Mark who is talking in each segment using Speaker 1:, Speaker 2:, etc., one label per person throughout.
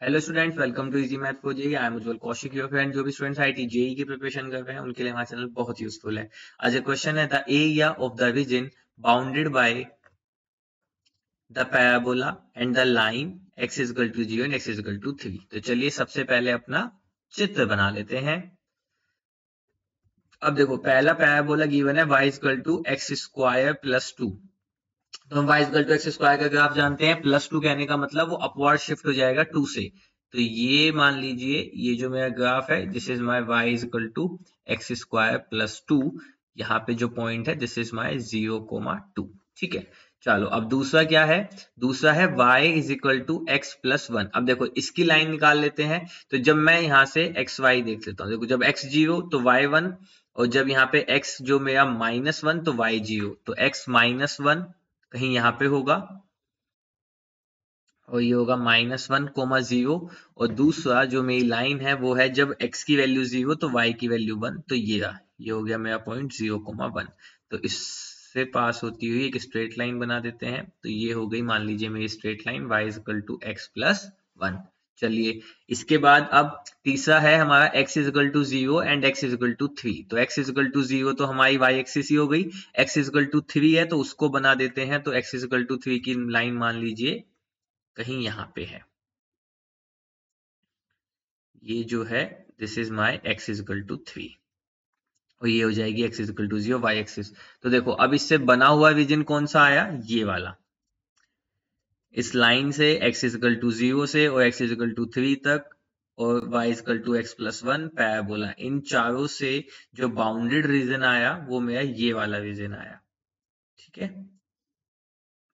Speaker 1: Hello students, welcome to easy math for JEE. I am Ujjwal Kaushik, your friend. जो भी students IIT JEE की preparation कर रहे हैं उनके लिए हमारा चैनल बहुत यूजफुल है। आज एक क्वेश्चन है, the area of the region bounded by the parabola and the line x is equal to 0 and x is equal to 3। तो चलिए सबसे पहले अपना चित्र बना लेते हैं। अब देखो, पहला पैराबोला गिवन है y is equal to x square plus 2। तो हम y equal to x square का ग्राफ जानते हैं। प्लस 2 कहने का मतलब वो अपवर्ड शिफ्ट हो जाएगा 2 से। तो ये मान लीजिए, ये जो मेरा ग्राफ है, this is my y is equal to x square plus 2। यहाँ पे जो पॉइंट है, दिस इज माय 0,2। ठीक है, चलो अब दूसरा क्या है। दूसरा है y is equal to x plus 1। अब देखो, इसकी लाइन निकाल लेते हैं। तो जब मैं यहाँ से एक्स वाई देख लेता हूँ, देखो जब x 0 तो y 1, और जब यहाँ पे x जो मेरा -1 तो y 0। तो x -1 कहीं यहाँ पे होगा, और ये होगा -1,0। और दूसरा जो मेरी लाइन है वो है जब x की वैल्यू 0 तो y की वैल्यू 1। तो ये हो गया मेरा पॉइंट 0,1। तो इससे पास होती हुई एक स्ट्रेट लाइन बना देते हैं। तो ये हो गई, मान लीजिए, मेरी straight line y is equal to x plus 1। चलिए, इसके बाद अब तीसरा है हमारा x is equal to 0 and x is equal to 3। तो x इज इक्वल टू 0 तो हमारी y एक्सिस ही हो गई। x इज इक्वल टू 3 है तो उसको बना देते हैं। तो x इज इक्वल टू 3 की लाइन मान लीजिए कहीं यहाँ पे है। ये जो है, this is my x is equal to 3, और ये हो जाएगी x is equal to 0 y axis. तो देखो, अब इससे बना हुआ रीजन कौन सा आया, ये वाला। इस लाइन से x इज इक्वल टू 0 से और x इज इक्वल टू 3 तक और y is equal to x plus 1 parabola, इन चारों से जो बाउंडेड रीजन आया वो मेरा ये वाला रीजन आया। ठीक है,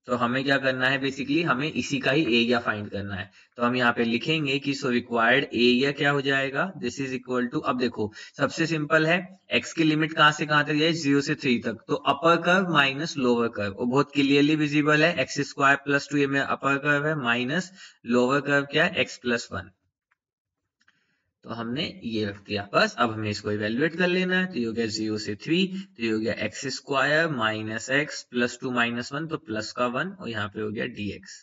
Speaker 1: तो हमें क्या करना है, बेसिकली हमें इसी का ही एरिया फाइंड करना है। तो हम यहाँ पे लिखेंगे कि सो रिक्वायर्ड एरिया क्या हो जाएगा, दिस इज इक्वल टू, अब देखो सबसे सिंपल है, x की लिमिट कहाँ से कहाँ तक जाए, 0 से 3 तक। तो upper curve minus lower curve, और बहुत क्लियरली विजिबल है, एक्स स्क्वायर प्लस 2 ये मेरा अपर कर्व है, माइनस लोअर कर्व क्या है, x प्लस 1। तो हमने ये रख दिया बस। अब हमें इसको इवेल्युएट कर लेना है। तो ये हो गया 0 से 3, तो ये हो गया x square minus x plus 2 minus 1, तो प्लस का 1, और यहाँ पे हो गया dx।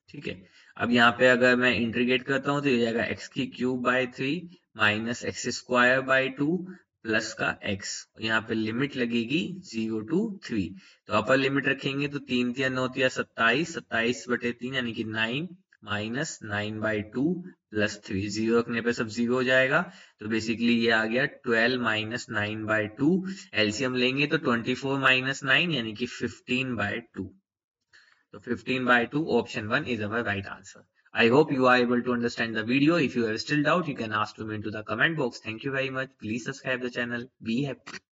Speaker 1: ठीक है, अब यहाँ पे अगर मैं इंटीग्रेट करता हूँ तो ये हो जाएगा एक्स की cube by 3 minus x square by 2 plus का x। यहाँ पे लिमिट लगेगी 0 to 3। तो अपर लिमिट रखेंगे तो 3 3 9 3 27, 27/3 यानी कि 9 माइनस 9/2 प्लस 3। 0 रखने पे सब 0 हो जाएगा। तो बेसिकली ये आ गया 12 माइनस 9/2। एलसीएम लेंगे तो 24 माइनस 9 यानी कि 15/2। So 15/2, option 1 is our right answer. I hope you are able to understand the video. If you have still doubt, you can ask to me into the comment box. Thank you very much. Please subscribe the channel. Be happy.